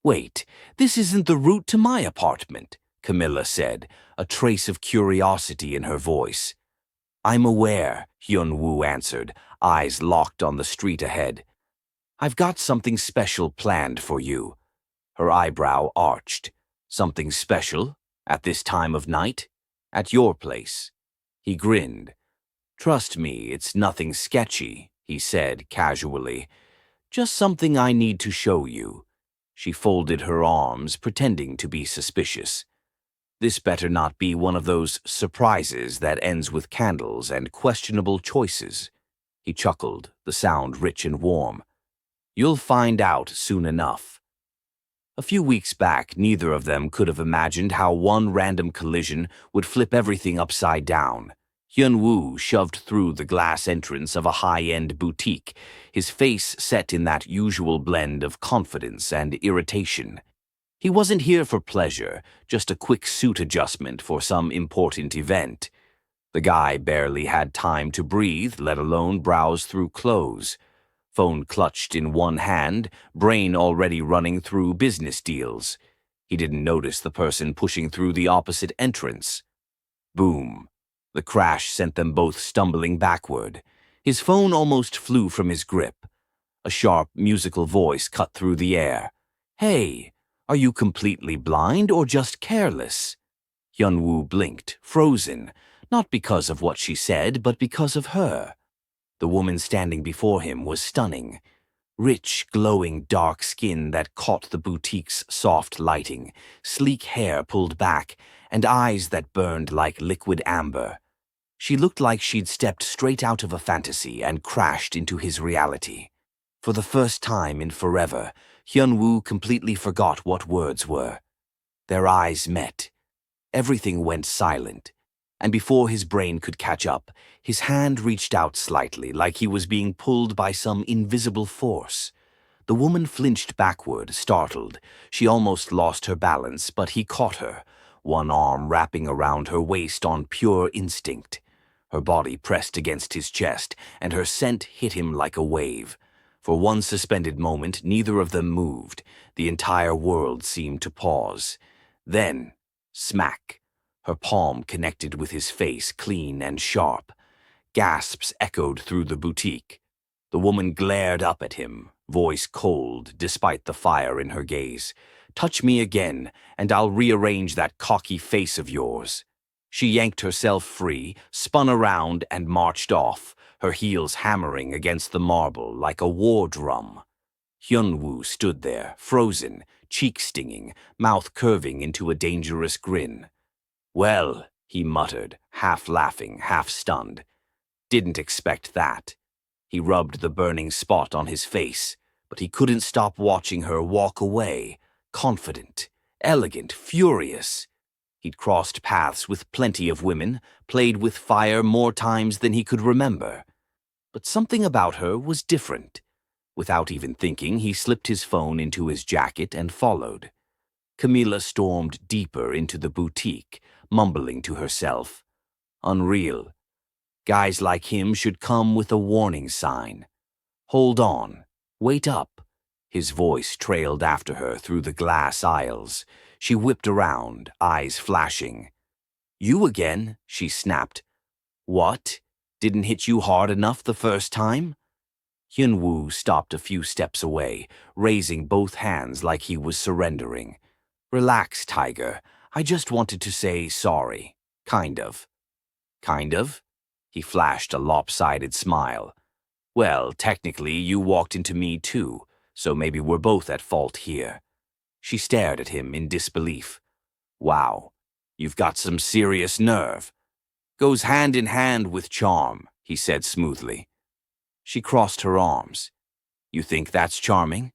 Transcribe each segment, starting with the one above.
Wait, this isn't the route to my apartment, Camila said, a trace of curiosity in her voice. I'm aware, Hyun-woo answered, eyes locked on the street ahead. I've got something special planned for you. Her eyebrow arched. Something special? At this time of night? At your place? He grinned. Trust me, it's nothing sketchy, he said casually. Just something I need to show you. She folded her arms, pretending to be suspicious. This better not be one of those surprises that ends with candles and questionable choices. He chuckled, the sound rich and warm. You'll find out soon enough. A few weeks back, neither of them could have imagined how one random collision would flip everything upside down. Hyun-woo shoved through the glass entrance of a high-end boutique, his face set in that usual blend of confidence and irritation. He wasn't here for pleasure, just a quick suit adjustment for some important event. The guy barely had time to breathe, let alone browse through clothes. Phone clutched in one hand, brain already running through business deals. He didn't notice the person pushing through the opposite entrance. Boom. The crash sent them both stumbling backward. His phone almost flew from his grip. A sharp, musical voice cut through the air. Hey, are you completely blind or just careless? Hyun-woo blinked, frozen, not because of what she said, but because of her. The woman standing before him was stunning. Rich, glowing dark skin that caught the boutique's soft lighting, sleek hair pulled back, and eyes that burned like liquid amber. She looked like she'd stepped straight out of a fantasy and crashed into his reality. For the first time in forever, Hyun-woo completely forgot what words were. Their eyes met. Everything went silent, and before his brain could catch up, his hand reached out slightly, like he was being pulled by some invisible force. The woman flinched backward, startled. She almost lost her balance, but he caught her, one arm wrapping around her waist on pure instinct. Her body pressed against his chest, and her scent hit him like a wave. For one suspended moment, neither of them moved. The entire world seemed to pause. Then, smack. Her palm connected with his face, clean and sharp. Gasps echoed through the boutique. The woman glared up at him, voice cold despite the fire in her gaze. Touch me again, and I'll rearrange that cocky face of yours. She yanked herself free, spun around, and marched off, her heels hammering against the marble like a war drum. Hyun-woo stood there, frozen, cheek stinging, mouth curving into a dangerous grin. Well, he muttered, half laughing, half stunned. Didn't expect that. He rubbed the burning spot on his face, but he couldn't stop watching her walk away, confident, elegant, furious. He'd crossed paths with plenty of women, played with fire more times than he could remember. But something about her was different. Without even thinking, he slipped his phone into his jacket and followed. Camila stormed deeper into the boutique, mumbling to herself. Unreal. Guys like him should come with a warning sign. Hold on. Wait up. His voice trailed after her through the glass aisles. She whipped around, eyes flashing. You again, she snapped. What? Didn't hit you hard enough the first time? Hyun-woo stopped a few steps away, raising both hands like he was surrendering. Relax, Tiger. I just wanted to say sorry. Kind of. Kind of? He flashed a lopsided smile. Well, technically, you walked into me too, so maybe we're both at fault here. She stared at him in disbelief. Wow, you've got some serious nerve. Goes hand in hand with charm, he said smoothly. She crossed her arms. You think that's charming?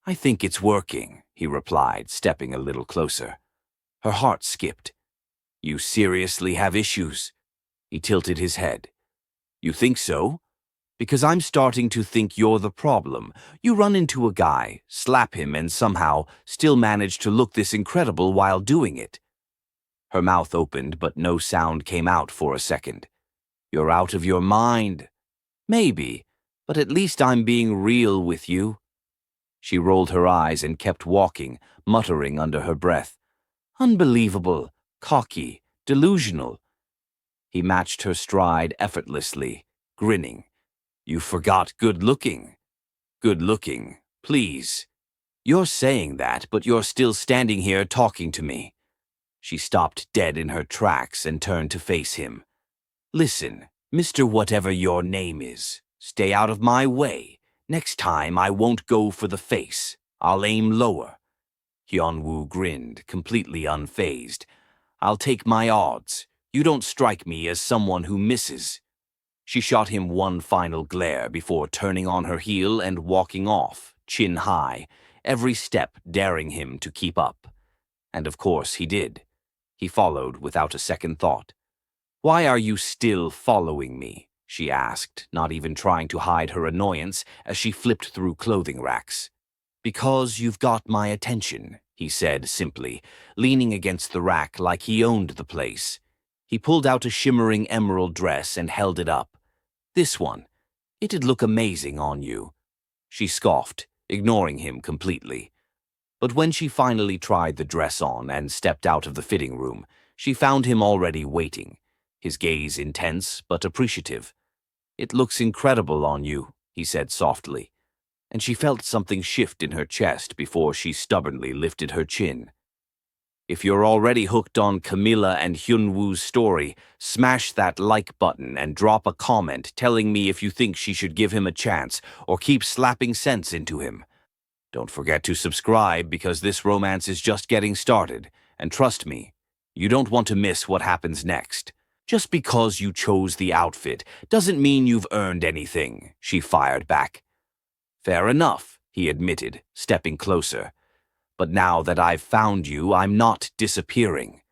I think it's working, he replied, stepping a little closer. Her heart skipped. You seriously have issues? He tilted his head. You think so? Because I'm starting to think you're the problem. You run into a guy, slap him, and somehow still manage to look this incredible while doing it. Her mouth opened, but no sound came out for a second. You're out of your mind. Maybe, but at least I'm being real with you. She rolled her eyes and kept walking, muttering under her breath. Unbelievable, cocky, delusional. He matched her stride effortlessly, grinning. You forgot good-looking. Good-looking, please. You're saying that, but you're still standing here talking to me. She stopped dead in her tracks and turned to face him. Listen, Mr. Whatever your name is, stay out of my way. Next time I won't go for the face. I'll aim lower. Hyun-woo grinned, completely unfazed. I'll take my odds. You don't strike me as someone who misses. She shot him one final glare before turning on her heel and walking off, chin high, every step daring him to keep up. And of course he did. He followed without a second thought. Why are you still following me? She asked, not even trying to hide her annoyance as she flipped through clothing racks. Because you've got my attention, he said simply, leaning against the rack like he owned the place. He pulled out a shimmering emerald dress and held it up. This one. It'd look amazing on you. She scoffed, ignoring him completely. But when she finally tried the dress on and stepped out of the fitting room, she found him already waiting, his gaze intense but appreciative. It looks incredible on you, he said softly, and she felt something shift in her chest before she stubbornly lifted her chin. If you're already hooked on Camila and Hyun-woo's story, smash that like button and drop a comment telling me if you think she should give him a chance or keep slapping sense into him. Don't forget to subscribe because this romance is just getting started, and trust me, you don't want to miss what happens next. Just because you chose the outfit doesn't mean you've earned anything, she fired back. Fair enough, he admitted, stepping closer. But now that I've found you, I'm not disappearing.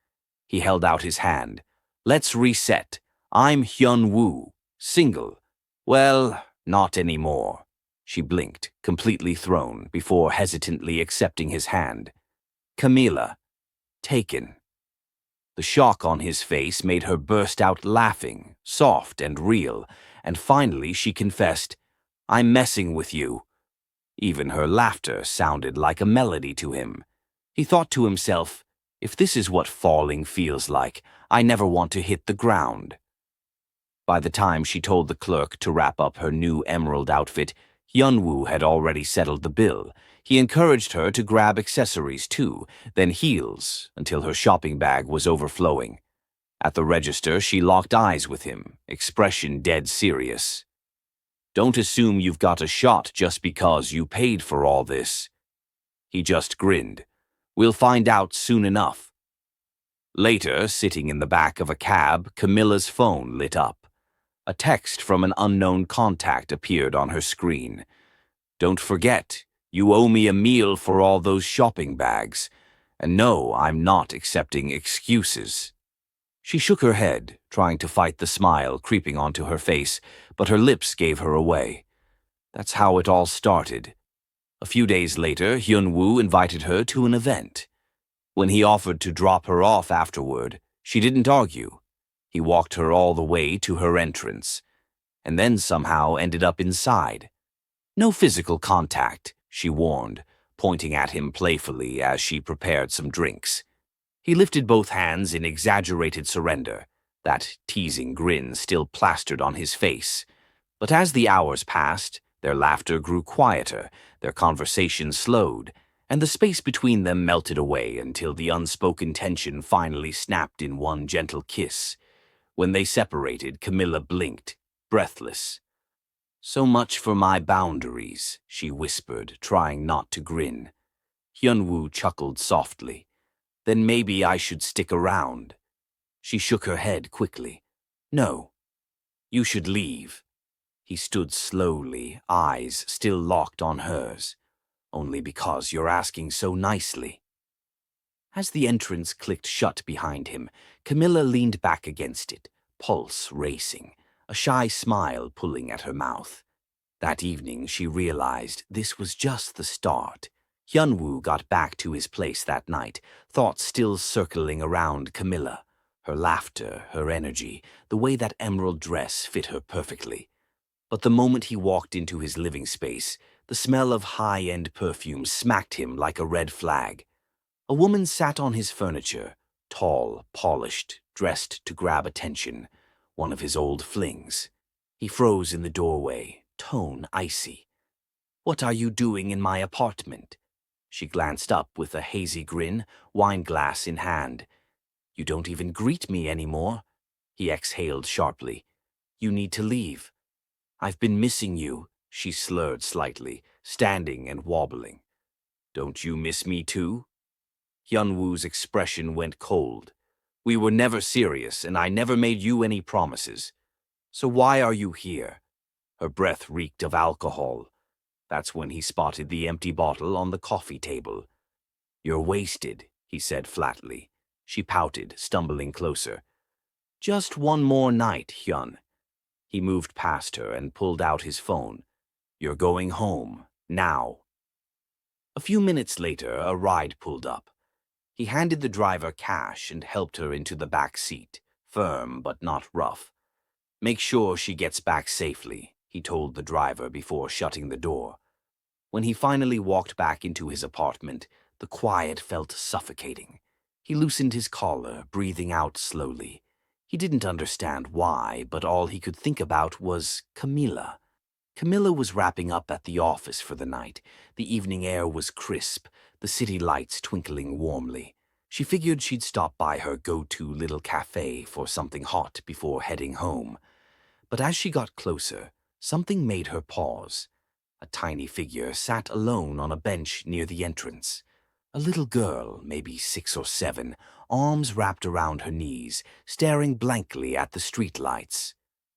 He held out his hand. Let's reset. I'm Hyun-woo, single. Well, not anymore. She blinked, completely thrown, before hesitantly accepting his hand. Camila. Taken. The shock on his face made her burst out laughing, soft and real, and finally she confessed, I'm messing with you. Even her laughter sounded like a melody to him. He thought to himself, if this is what falling feels like, I never want to hit the ground. By the time she told the clerk to wrap up her new emerald outfit, Hyun-woo had already settled the bill. He encouraged her to grab accessories too, then heels, until her shopping bag was overflowing. At the register, she locked eyes with him, expression dead serious. Don't assume you've got a shot just because you paid for all this. He just grinned. We'll find out soon enough. Later, sitting in the back of a cab, Camilla's phone lit up. A text from an unknown contact appeared on her screen. Don't forget, you owe me a meal for all those shopping bags. And no, I'm not accepting excuses. She shook her head, trying to fight the smile creeping onto her face, but her lips gave her away. That's how it all started. A few days later, Hyun-woo invited her to an event. When he offered to drop her off afterward, she didn't argue. He walked her all the way to her entrance, and then somehow ended up inside. No physical contact, she warned, pointing at him playfully as she prepared some drinks. He lifted both hands in exaggerated surrender, that teasing grin still plastered on his face. But as the hours passed, their laughter grew quieter, their conversation slowed, and the space between them melted away until the unspoken tension finally snapped in one gentle kiss. When they separated, Camila blinked, breathless. So much for my boundaries, she whispered, trying not to grin. Hyun-woo chuckled softly. Then maybe I should stick around. She shook her head quickly. No, you should leave. He stood slowly, eyes still locked on hers. Only because you're asking so nicely. As the entrance clicked shut behind him, Camila leaned back against it, pulse racing, a shy smile pulling at her mouth. That evening she realized this was just the start. Hyun-woo got back to his place that night, thoughts still circling around Camila. Her laughter, her energy, the way that emerald dress fit her perfectly. But the moment he walked into his living space, The smell of high-end perfume smacked him like a red flag. A woman sat on his furniture, tall, polished, dressed to grab attention, one of his old flings. He froze in the doorway, tone icy. "What are you doing in my apartment?" She glanced up with a hazy grin, wineglass in hand. "You don't even greet me anymore." He exhaled sharply. "You need to leave." "I've been missing you," she slurred slightly, standing and wobbling. "Don't you miss me too?" Hyun-woo's expression went cold. "We were never serious, and I never made you any promises. So why are you here?" Her breath reeked of alcohol. That's when he spotted the empty bottle on the coffee table. "You're wasted," he said flatly. She pouted, stumbling closer. "Just one more night, Hyun." He moved past her and pulled out his phone. "You're going home, now." A few minutes later, a ride pulled up. He handed the driver cash and helped her into the back seat, firm but not rough. "Make sure she gets back safely," he told the driver before shutting the door. When he finally walked back into his apartment, the quiet felt suffocating. He loosened his collar, breathing out slowly. He didn't understand why, but all he could think about was Camila. Camila was wrapping up at the office for the night. The evening air was crisp, the city lights twinkling warmly. She figured she'd stop by her go-to little cafe for something hot before heading home. But as she got closer, something made her pause. A tiny figure sat alone on a bench near the entrance. A little girl, maybe 6 or 7, arms wrapped around her knees, staring blankly at the streetlights.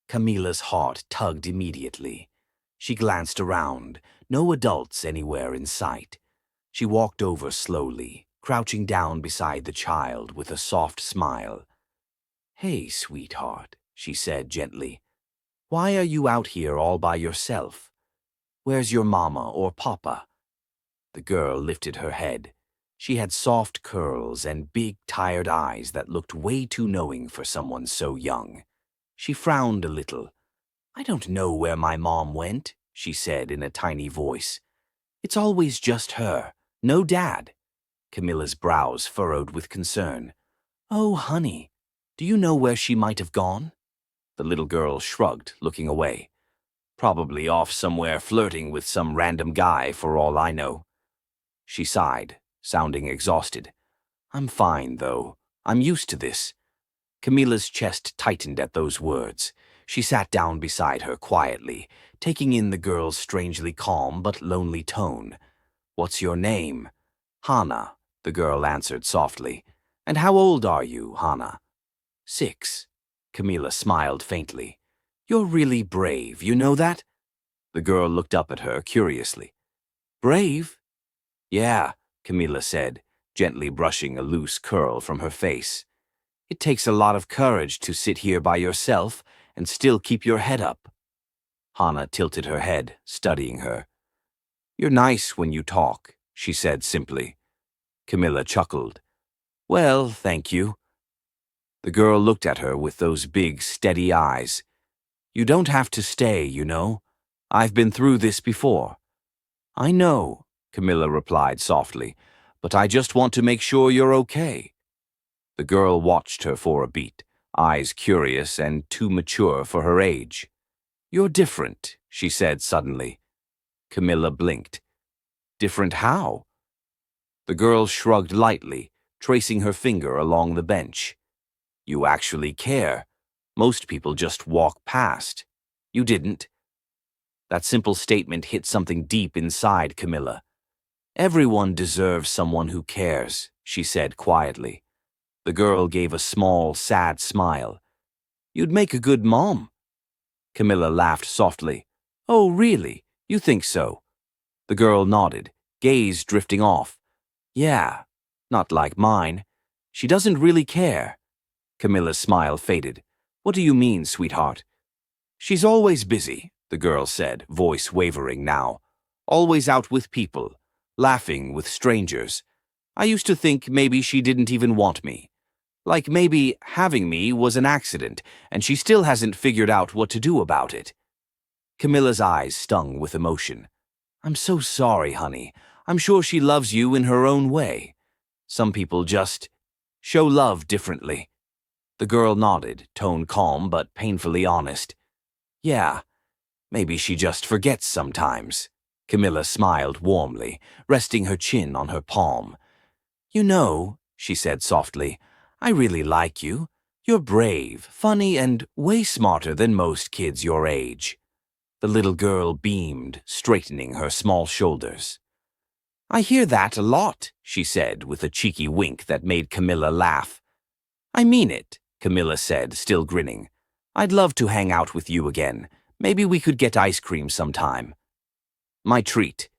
Camila's heart tugged immediately. She glanced around, no adults anywhere in sight. She walked over slowly, crouching down beside the child with a soft smile. "Hey, sweetheart," she said gently. "Why are you out here all by yourself? Where's your mama or papa?" The girl lifted her head. She had soft curls and big, tired eyes that looked way too knowing for someone so young. She frowned a little. "I don't know where my mom went," she said in a tiny voice. "It's always just her, no dad." Camila's brows furrowed with concern. "Oh, honey, do you know where she might have gone?" The little girl shrugged, looking away. "Probably off somewhere flirting with some random guy for all I know." She sighed, sounding exhausted. "I'm fine, though. I'm used to this." Camila's chest tightened at those words. She sat down beside her quietly, taking in the girl's strangely calm but lonely tone. "What's your name?" "Hana," the girl answered softly. "And how old are you, Hana?" "6." Camila smiled faintly. "You're really brave, you know that?" The girl looked up at her curiously. "Brave?" "Yeah," Camila said, gently brushing a loose curl from her face. "It takes a lot of courage to sit here by yourself and still keep your head up." Hana tilted her head, studying her. "You're nice when you talk," she said simply. Camila chuckled. "Well, thank you." The girl looked at her with those big, steady eyes. "You don't have to stay, you know. I've been through this before." "I know," Camila replied softly, "but I just want to make sure you're okay." The girl watched her for a beat, eyes curious and too mature for her age. "You're different," she said suddenly. Camila blinked. "Different how?" The girl shrugged lightly, tracing her finger along the bench. "You actually care. Most people just walk past. You didn't." That simple statement hit something deep inside Camila. "Everyone deserves someone who cares," she said quietly. The girl gave a small, sad smile. "You'd make a good mom." Camila laughed softly. "Oh, really? You think so?" The girl nodded, gaze drifting off. "Yeah, not like mine. She doesn't really care." Camila's smile faded. "What do you mean, sweetheart?" "She's always busy," the girl said, voice wavering now. "Always out with people, laughing with strangers. I used to think maybe she didn't even want me. Like maybe having me was an accident, and she still hasn't figured out what to do about it." Camila's eyes stung with emotion. I'm so sorry, honey. I'm sure she loves you in her own way. Some people just show love differently. The girl nodded, tone calm but painfully honest. Yeah, maybe she just forgets sometimes. Camilla smiled warmly, resting her chin on her palm. You know, she said softly, I really like you. You're brave, funny, and way smarter than most kids your age. The little girl beamed, straightening her small shoulders. I hear that a lot, she said with a cheeky wink that made Camilla laugh. I mean it, Camilla said, still grinning. I'd love to hang out with you again. Maybe we could get ice cream sometime. My treat.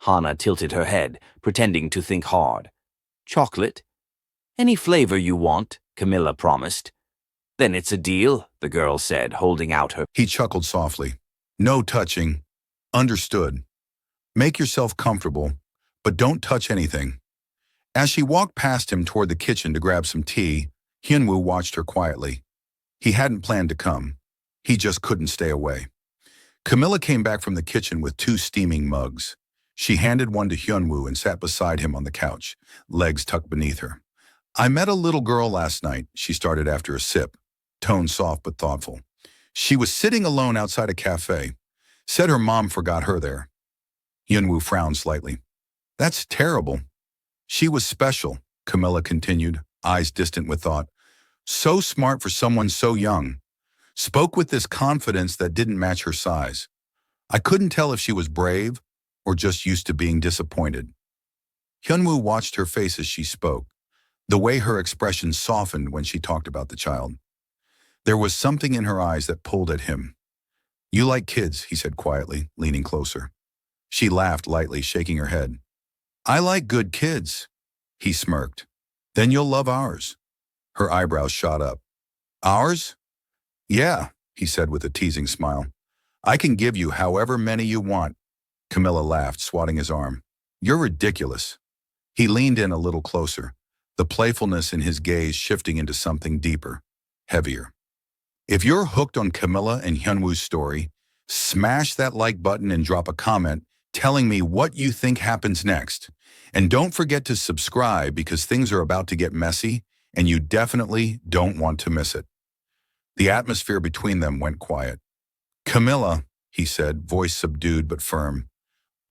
Hannah tilted her head, pretending to think hard. Chocolate? Any flavor you want, Camilla promised. Then it's a deal, the girl said, holding out her. He chuckled softly. No touching. Understood. Make yourself comfortable, but don't touch anything. As she walked past him toward the kitchen to grab some tea, Hyun-woo watched her quietly. He hadn't planned to come. He just couldn't stay away. Camilla came back from the kitchen with 2 steaming mugs. She handed one to Hyun-woo and sat beside him on the couch, legs tucked beneath her. I met a little girl last night, she started after a sip, tone soft but thoughtful. She was sitting alone outside a cafe. Said her mom forgot her there. Hyun-woo frowned slightly. That's terrible. She was special, Camilla continued, eyes distant with thought. So smart for someone so young. Spoke with this confidence that didn't match her size. I couldn't tell if she was brave or just used to being disappointed. Hyun-woo watched her face as she spoke, the way her expression softened when she talked about the child. There was something in her eyes that pulled at him. You like kids, he said quietly, leaning closer. She laughed lightly, shaking her head. I like good kids, he smirked. Then you'll love ours. Her eyebrows shot up. Ours? Yeah, he said with a teasing smile. I can give you however many you want. Camilla laughed, swatting his arm. You're ridiculous. He leaned in a little closer, the playfulness in his gaze shifting into something deeper, heavier. If you're hooked on Camilla and Hyun-woo's story, smash that like button and drop a comment telling me what you think happens next. And don't forget to subscribe because things are about to get messy and you definitely don't want to miss it. The atmosphere between them went quiet. Camilla, he said, voice subdued but firm,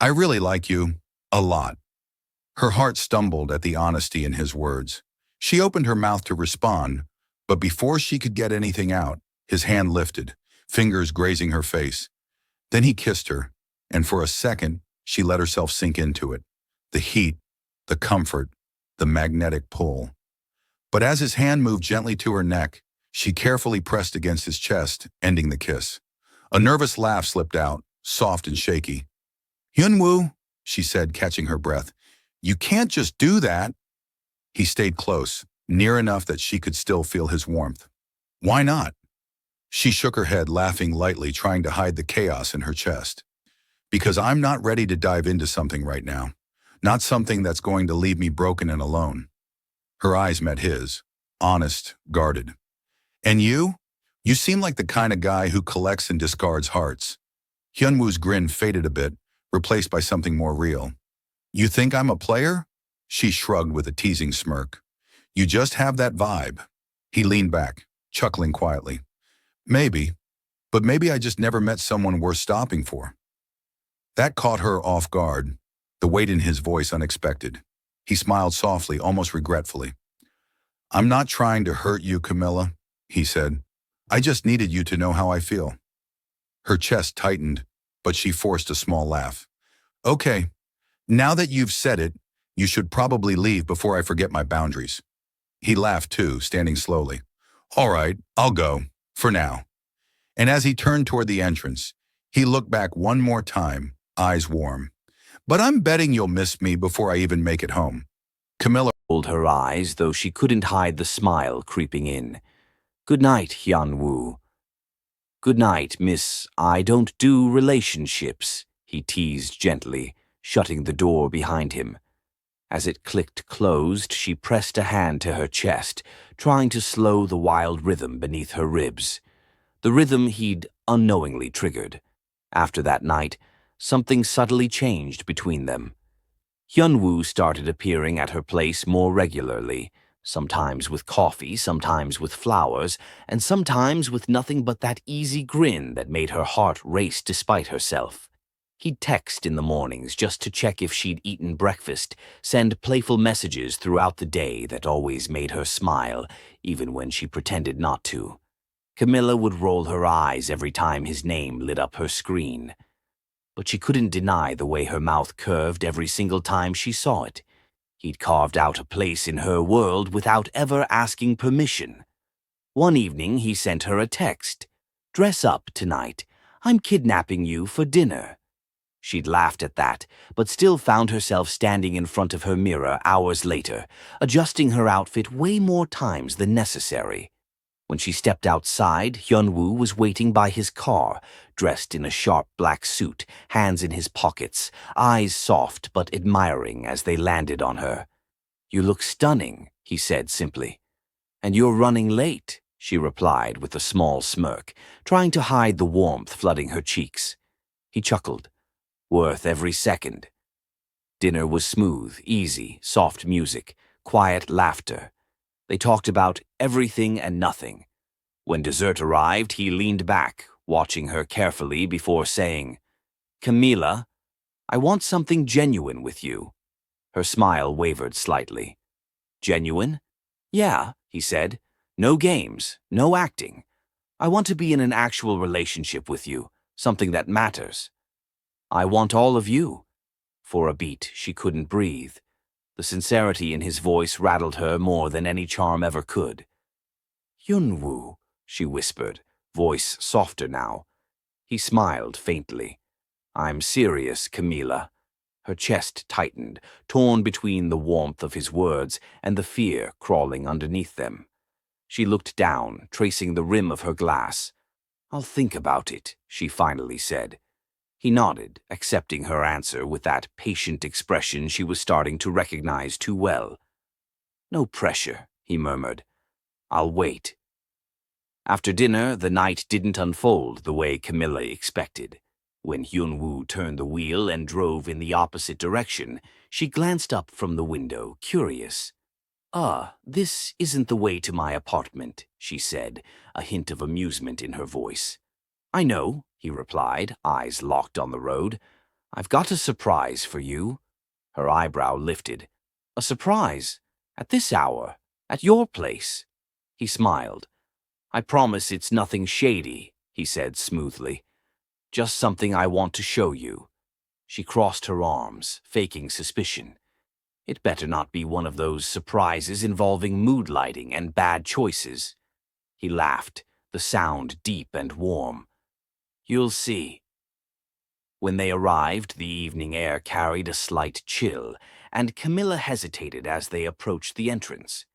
I really like you, a lot. Her heart stumbled at the honesty in his words. She opened her mouth to respond, but before she could get anything out, his hand lifted, fingers grazing her face. Then he kissed her, and for a second, she let herself sink into it. The heat, the comfort, the magnetic pull. But as his hand moved gently to her neck, she carefully pressed against his chest, ending the kiss. A nervous laugh slipped out, soft and shaky. Hyun-woo, she said, catching her breath, you can't just do that. He stayed close, near enough that she could still feel his warmth. Why not? She shook her head, laughing lightly, trying to hide the chaos in her chest. Because I'm not ready to dive into something right now. Not something that's going to leave me broken and alone. Her eyes met his, honest, guarded. And you? You seem like the kind of guy who collects and discards hearts. Hyun-woo's grin faded a bit, replaced by something more real. You think I'm a player? She shrugged with a teasing smirk. You just have that vibe. He leaned back, chuckling quietly. Maybe, but maybe I just never met someone worth stopping for. That caught her off guard, the weight in his voice unexpected. He smiled softly, almost regretfully. I'm not trying to hurt you, Camilla, he said. I just needed you to know how I feel. Her chest tightened, but she forced a small laugh. Okay, now that you've said it, you should probably leave before I forget my boundaries. He laughed too, standing slowly. All right, I'll go. For now. And as he turned toward the entrance, he looked back one more time, eyes warm. But I'm betting you'll miss me before I even make it home. Camilla rolled her eyes, though she couldn't hide the smile creeping in. Good night, Hyun-woo. Good night, Miss I don't do relationships, he teased gently, shutting the door behind him. As it clicked closed, she pressed a hand to her chest, trying to slow the wild rhythm beneath her ribs. The rhythm he'd unknowingly triggered. After that night, something subtly changed between them. Hyun-woo started appearing at her place more regularly, sometimes with coffee, sometimes with flowers, and sometimes with nothing but that easy grin that made her heart race despite herself. He'd text in the mornings just to check if she'd eaten breakfast, send playful messages throughout the day that always made her smile, even when she pretended not to. Camila would roll her eyes every time his name lit up her screen. But she couldn't deny the way her mouth curved every single time she saw it. He'd carved out a place in her world without ever asking permission. One evening, he sent her a text. "Dress up tonight. I'm kidnapping you for dinner." She'd laughed at that, but still found herself standing in front of her mirror hours later, adjusting her outfit way more times than necessary. When she stepped outside, Hyun-woo was waiting by his car, dressed in a sharp black suit, hands in his pockets, eyes soft but admiring as they landed on her. "You look stunning," he said simply. "And you're running late," she replied with a small smirk, trying to hide the warmth flooding her cheeks. He chuckled. "Worth every second." Dinner was smooth, easy, soft music, quiet laughter. They talked about everything and nothing. When dessert arrived, he leaned back, watching her carefully before saying, "Camila, I want something genuine with you." Her smile wavered slightly. "Genuine?" "Yeah," he said. "No games, no acting. I want to be in an actual relationship with you, something that matters." "I want all of you." For a beat, she couldn't breathe. The sincerity in his voice rattled her more than any charm ever could. "Hyun-woo," she whispered, voice softer now. He smiled faintly. "I'm serious, Camila." Her chest tightened, torn between the warmth of his words and the fear crawling underneath them. She looked down, tracing the rim of her glass. "I'll think about it," she finally said. He nodded, accepting her answer with that patient expression she was starting to recognize too well. "No pressure," he murmured. "I'll wait." After dinner, the night didn't unfold the way Camilla expected. When Hyun-woo turned the wheel and drove in the opposite direction, she glanced up from the window, curious. This isn't the way to my apartment," she said, a hint of amusement in her voice. "I know," he replied, eyes locked on the road. "I've got a surprise for you." Her eyebrow lifted. "A surprise? At this hour? At your place?" He smiled. "I promise it's nothing shady," he said smoothly. "Just something I want to show you." She crossed her arms, faking suspicion. It better not be one of those surprises involving mood lighting and bad choices. He laughed, the sound deep and warm. "You'll see." When they arrived, the evening air carried a slight chill, and Camilla hesitated as they approached the entrance.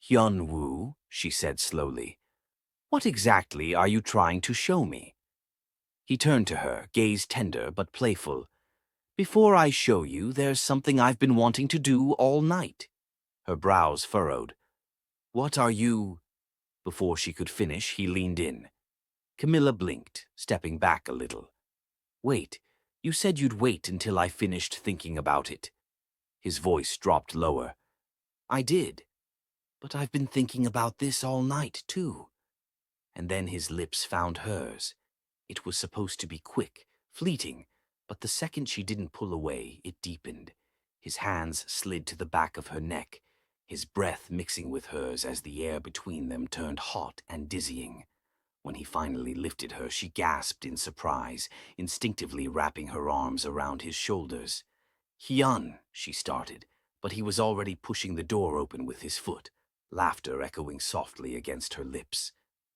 "Hyun-woo," she said slowly, "what exactly are you trying to show me?" He turned to her, gaze tender but playful. "Before I show you, there's something I've been wanting to do all night." Her brows furrowed. "What are you—" Before she could finish, he leaned in. Camilla blinked, stepping back a little. "Wait, you said you'd wait until I finished thinking about it." His voice dropped lower. "I did. But I've been thinking about this all night, too." And then his lips found hers. It was supposed to be quick, fleeting, but the second she didn't pull away, it deepened. His hands slid to the back of her neck, his breath mixing with hers as the air between them turned hot and dizzying. When he finally lifted her, she gasped in surprise, instinctively wrapping her arms around his shoulders. "Hyun," she started, but he was already pushing the door open with his foot, laughter echoing softly against her lips,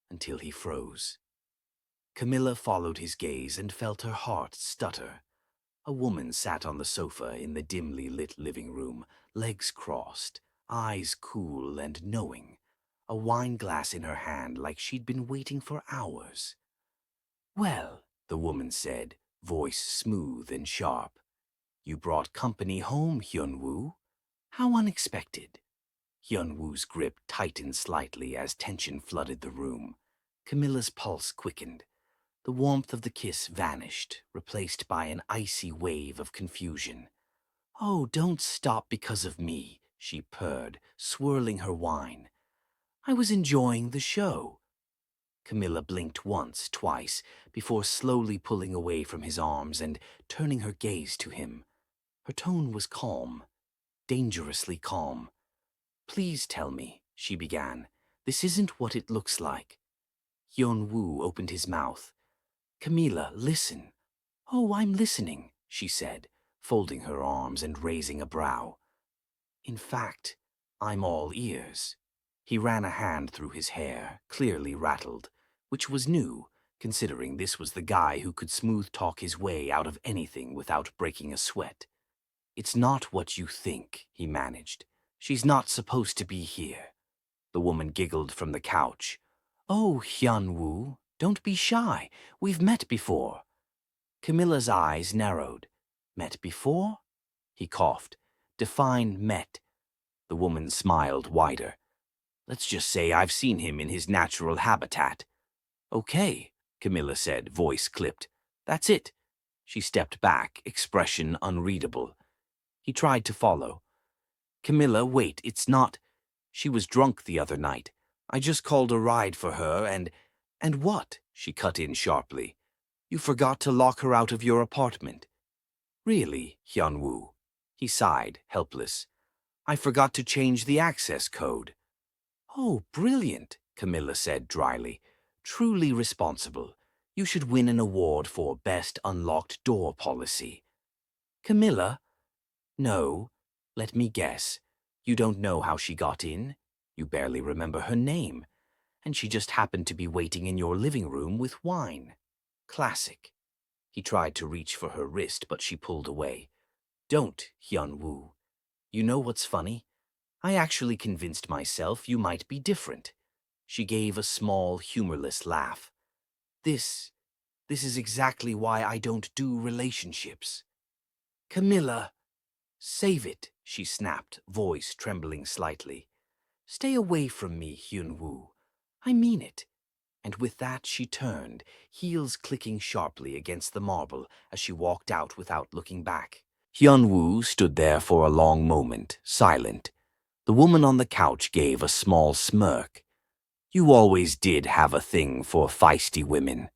until he froze. Camilla followed his gaze and felt her heart stutter. A woman sat on the sofa in the dimly lit living room, legs crossed, eyes cool and knowing, a wine glass in her hand like she'd been waiting for hours. "Well," the woman said, voice smooth and sharp, "you brought company home, Hyun-woo. How unexpected." Hyun-woo's grip tightened slightly as tension flooded the room. Camilla's pulse quickened. The warmth of the kiss vanished, replaced by an icy wave of confusion. "Oh, don't stop because of me," she purred, swirling her wine. "I was enjoying the show." Camilla blinked once, twice, before slowly pulling away from his arms and turning her gaze to him. Her tone was calm, dangerously calm. "Please tell me," she began. "This isn't what it looks like." Hyun-woo opened his mouth. "Camila, listen." "Oh, I'm listening," she said, folding her arms and raising a brow. "In fact, I'm all ears." He ran a hand through his hair, clearly rattled, which was new, considering this was the guy who could smooth-talk his way out of anything without breaking a sweat. "It's not what you think," he managed. "She's not supposed to be here." The woman giggled from the couch. "Oh, Hyun-woo, don't be shy. We've met before." Camilla's eyes narrowed. "Met before?" He coughed. "Define met." The woman smiled wider. "Let's just say I've seen him in his natural habitat." "Okay," Camilla said, voice clipped. "That's it." She stepped back, expression unreadable. He tried to follow. "Camilla, wait, it's not. She was drunk the other night. I just called a ride for her and—" "And what?" she cut in sharply. "You forgot to lock her out of your apartment." "Really, Hyun-woo?" He sighed, helpless. "I forgot to change the access code." "Oh, brilliant," Camilla said dryly. "Truly responsible. You should win an award for Best Unlocked Door Policy." "Camilla?" "No. Let me guess. You don't know how she got in? You barely remember her name. And she just happened to be waiting in your living room with wine. Classic." He tried to reach for her wrist, but she pulled away. "Don't, Hyun-woo. You know what's funny? I actually convinced myself you might be different." She gave a small, humorless laugh. This is exactly why I don't do relationships." "Camilla!" "Save it," she snapped, voice trembling slightly. "Stay away from me, Hyun-woo. I mean it." And with that she turned, heels clicking sharply against the marble as she walked out without looking back. Hyun-woo stood there for a long moment, silent. The woman on the couch gave a small smirk. "You always did have a thing for feisty women."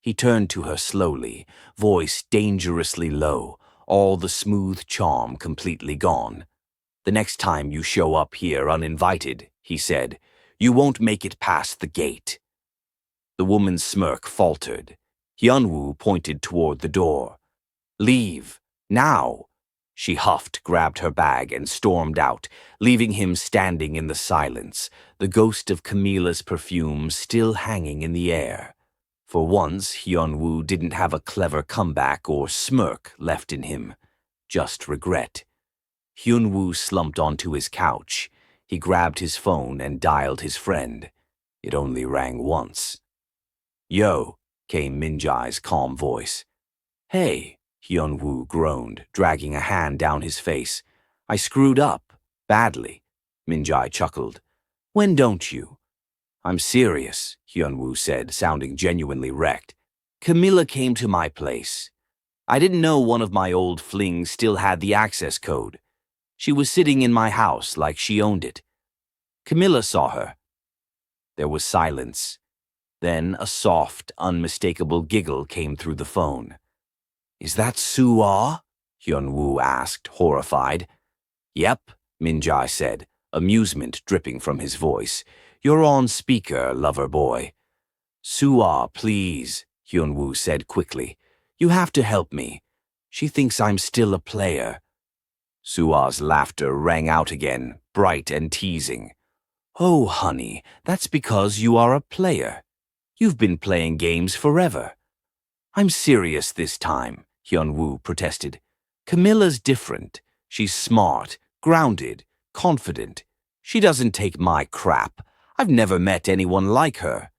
He turned to her slowly, voice dangerously low, all the smooth charm completely gone. "The next time you show up here uninvited," he said, "you won't make it past the gate." The woman's smirk faltered. Hyun-woo pointed toward the door. "Leave. Now." She huffed, grabbed her bag, and stormed out, leaving him standing in the silence, the ghost of Camila's perfume still hanging in the air. For once, Hyun-woo didn't have a clever comeback or smirk left in him, just regret. Hyun-woo slumped onto his couch. He grabbed his phone and dialed his friend. It only rang once. "Yo," came Min-jae's calm voice. "Hey," Hyun-woo groaned, dragging a hand down his face. "I screwed up. Badly." Min-jae chuckled. "When don't you?" "I'm serious," Hyun-woo said, sounding genuinely wrecked. "Camila came to my place. I didn't know one of my old flings still had the access code. She was sitting in my house like she owned it. Camila saw her." There was silence. Then a soft, unmistakable giggle came through the phone. "Is that Soo-ah?" Hyun-woo asked, horrified. "Yep," Min-jae said, amusement dripping from his voice. "You're on speaker, lover boy." "Soo-ah, please," Hyun-woo said quickly. "You have to help me. She thinks I'm still a player." Soo-ah's laughter rang out again, bright and teasing. "Oh, honey, that's because you are a player. You've been playing games forever." "I'm serious this time," Hyun-woo protested. "Camila's different. She's smart, grounded, confident. She doesn't take my crap. I've never met anyone like her."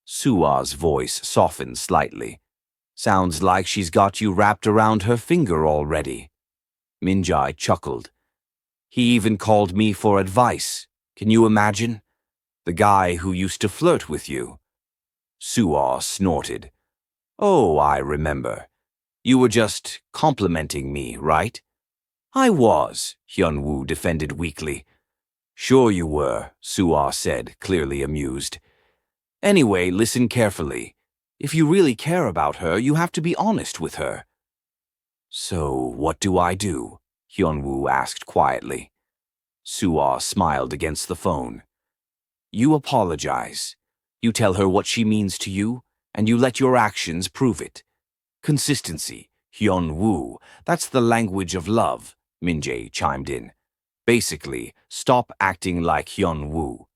Soo-ah's voice softened slightly. "Sounds like she's got you wrapped around her finger already." Min-jae chuckled. "He even called me for advice. Can you imagine? The guy who used to flirt with you." Soo-ah snorted. Oh, I remember. You were just complimenting me, right? I was, Hyun-woo defended weakly. Sure you were, Soo-ah said, clearly amused. Anyway, listen carefully. If you really care about her, you have to be honest with her. So, what do I do? Hyun-woo asked quietly. Soo-ah smiled against the phone. You apologize. You tell her what she means to you, and you let your actions prove it. Consistency, Hyun-woo, that's the language of love, Min-jae chimed in. Basically, stop acting like Hyun-woo.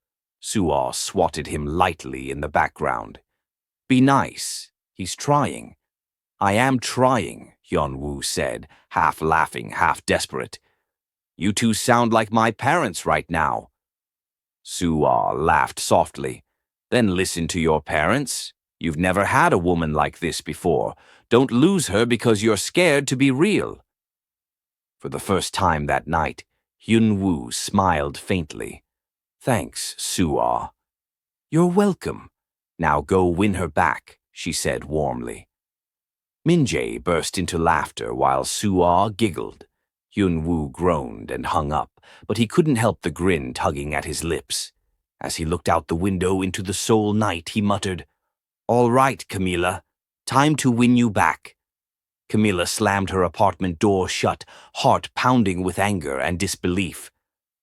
Soo-ah swatted him lightly in the background. Be nice. He's trying. I am trying, Hyun-woo said, half laughing, half desperate. You two sound like my parents right now. Soo-ah laughed softly. Then listen to your parents. You've never had a woman like this before. Don't lose her because you're scared to be real. For the first time that night, Hyun-woo smiled faintly. Thanks, Soo-ah. You're welcome. Now go win her back, she said warmly. Min-jae burst into laughter while Soo-ah giggled. Hyun-woo groaned and hung up, but he couldn't help the grin tugging at his lips. As he looked out the window into the Seoul night, he muttered, All right, Camila. Time to win you back. Camila slammed her apartment door shut, heart pounding with anger and disbelief.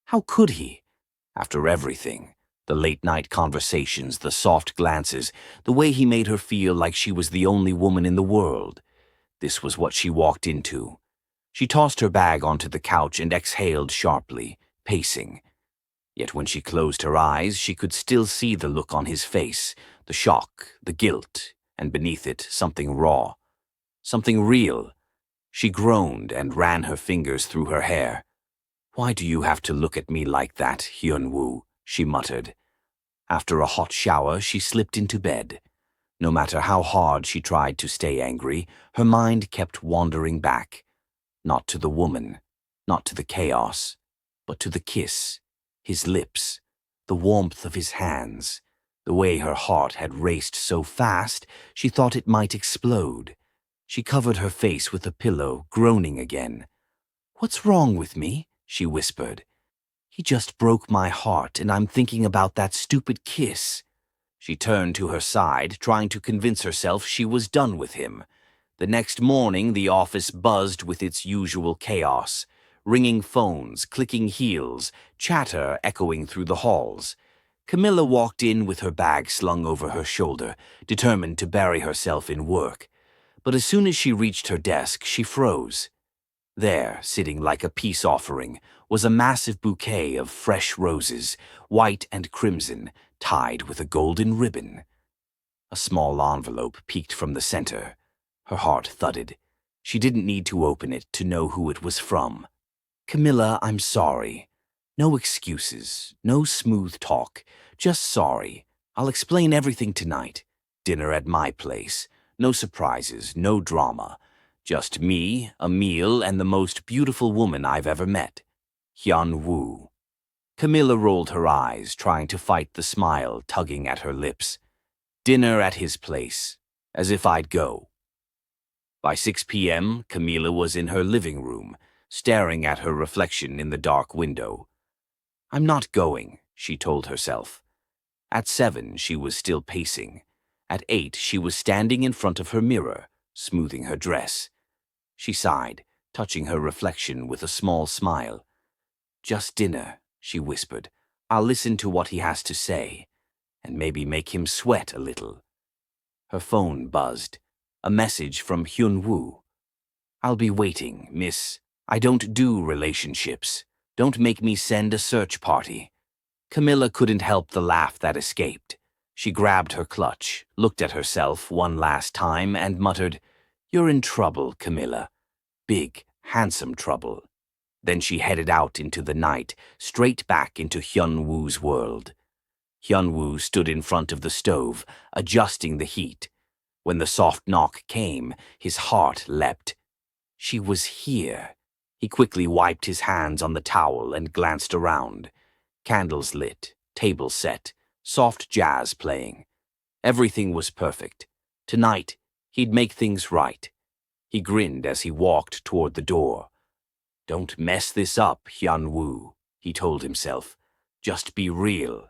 How could he? After everything, the late-night conversations, the soft glances, the way he made her feel like she was the only woman in the world. This was what she walked into. She tossed her bag onto the couch and exhaled sharply, pacing. Yet when she closed her eyes, she could still see the look on his face, the shock, the guilt, and beneath it, something raw. Something real. She groaned and ran her fingers through her hair. Why do you have to look at me like that, Hyun-woo? She muttered. After a hot shower, she slipped into bed. No matter how hard she tried to stay angry, her mind kept wandering back. Not to the woman, not to the chaos, but to the kiss, his lips, the warmth of his hands, the way her heart had raced so fast she thought it might explode. She covered her face with a pillow, groaning again. What's wrong with me? She whispered. He just broke my heart, and I'm thinking about that stupid kiss. She turned to her side, trying to convince herself she was done with him. The next morning, the office buzzed with its usual chaos. Ringing phones, clicking heels, chatter echoing through the halls. Camila walked in with her bag slung over her shoulder, determined to bury herself in work. But as soon as she reached her desk, she froze. There, sitting like a peace offering, was a massive bouquet of fresh roses, white and crimson, tied with a golden ribbon. A small envelope peeked from the center. Her heart thudded. She didn't need to open it to know who it was from. Camila, I'm sorry. No excuses, no smooth talk, just sorry. I'll explain everything tonight. Dinner at my place. No surprises, no drama. Just me, a meal, and the most beautiful woman I've ever met. Hyun-woo. Camila rolled her eyes, trying to fight the smile tugging at her lips. Dinner at his place. As if I'd go. By 6 p.m., Camila was in her living room, staring at her reflection in the dark window. I'm not going, she told herself. At 7, she was still pacing. At 8, she was standing in front of her mirror, smoothing her dress. She sighed, touching her reflection with a small smile. Just dinner, she whispered. I'll listen to what he has to say, and maybe make him sweat a little. Her phone buzzed. A message from Hyun-woo. I'll be waiting, miss. I don't do relationships. Don't make me send a search party. Camila couldn't help the laugh that escaped. She grabbed her clutch, looked at herself one last time, and muttered, You're in trouble, Camila. Big, handsome trouble. Then she headed out into the night, straight back into Hyun-woo's world. Hyun-woo stood in front of the stove, adjusting the heat. When the soft knock came, his heart leapt. She was here. He quickly wiped his hands on the towel and glanced around. Candles lit, table set, soft jazz playing. Everything was perfect. Tonight, He'd make things right. He grinned as he walked toward the door. "Don't mess this up, Hyun-woo," he told himself. "Just be real."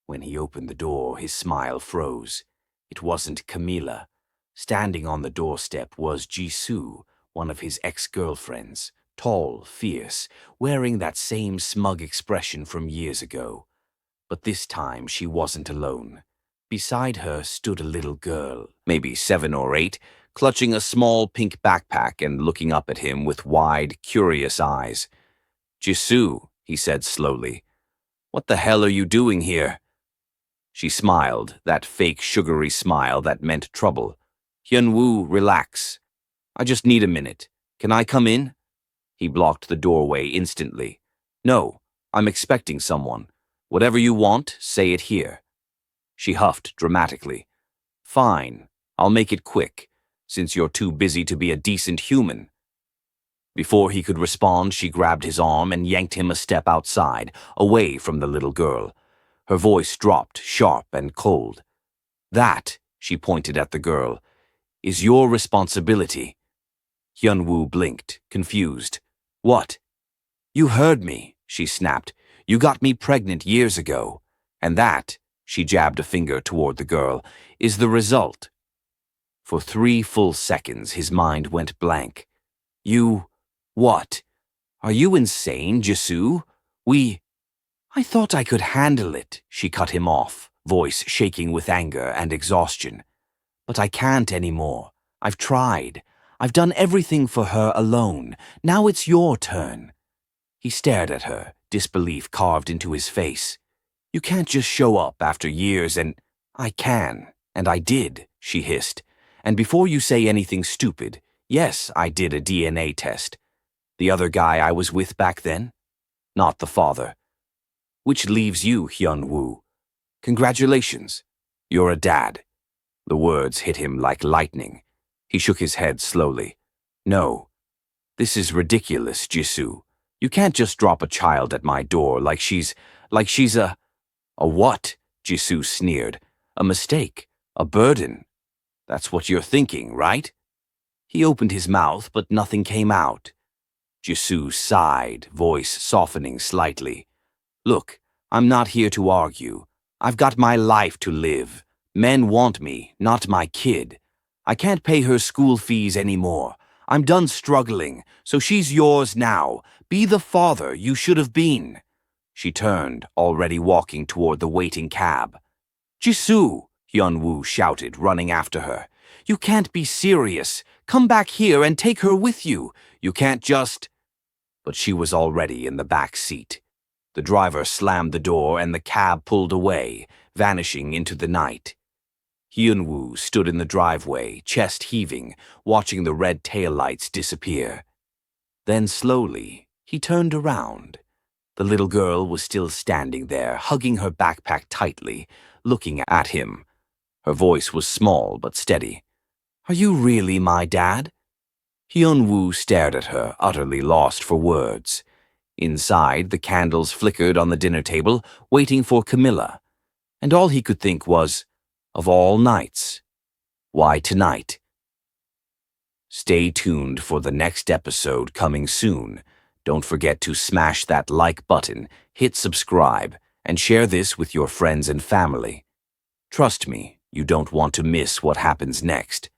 When he opened the door, his smile froze. It wasn't Camila. Standing on the doorstep was Jisoo, one of his ex-girlfriends, tall, fierce, wearing that same smug expression from years ago. But this time she wasn't alone. Beside her stood a little girl, maybe 7 or 8, clutching a small pink backpack and looking up at him with wide, curious eyes. "Jisoo," he said slowly, "what the hell are you doing here?" She smiled, that fake sugary smile that meant trouble. "Hyun-woo, relax. I just need a minute. Can I come in?" He blocked the doorway instantly. "No, I'm expecting someone. Whatever you want, say it here." She huffed dramatically. "Fine, I'll make it quick, since you're too busy to be a decent human." Before he could respond, she grabbed his arm and yanked him a step outside, away from the little girl. Her voice dropped, sharp and cold. "That," she pointed at the girl, "is your responsibility." Hyun-woo blinked, confused. "What?" "You heard me," she snapped. "You got me pregnant years ago. And that," she jabbed a finger toward the girl, "is the result." For 3 full seconds, his mind went blank. "You... what? Are you insane, Jisoo? I thought I could handle it," she cut him off, voice shaking with anger and exhaustion. "But I can't anymore. I've tried. I've done everything for her alone. Now it's your turn." He stared at her, disbelief carved into his face. "You can't just show up after years and—" "I can, and I did," she hissed. "And before you say anything stupid, yes, I did a DNA test. The other guy I was with back then? Not the father. Which leaves you, Hyun-woo. Congratulations. You're a dad." The words hit him like lightning. He shook his head slowly. "No. This is ridiculous, Jisoo. You can't just drop a child at my door like she's a—" "A what?" Jisoo sneered. "A mistake. A burden. That's what you're thinking, right?" He opened his mouth, but nothing came out. Jisoo sighed, voice softening slightly. "Look, I'm not here to argue. I've got my life to live. Men want me, not my kid. I can't pay her school fees anymore. I'm done struggling, so she's yours now. Be the father you should have been." She turned, already walking toward the waiting cab. "Jisoo!" Hyun-woo shouted, running after her. "You can't be serious. Come back here and take her with you. You can't just—" But she was already in the back seat. The driver slammed the door and the cab pulled away, vanishing into the night. Hyun-woo stood in the driveway, chest heaving, watching the red taillights disappear. Then slowly, he turned around. The little girl was still standing there, hugging her backpack tightly, looking at him. Her voice was small but steady. "Are you really my dad?" Hyun-woo stared at her, utterly lost for words. Inside, the candles flickered on the dinner table, waiting for Camila. And all he could think was, of all nights, why tonight? Stay tuned for the next episode coming soon. Don't forget to smash that like button, hit subscribe, and share this with your friends and family. Trust me, you don't want to miss what happens next.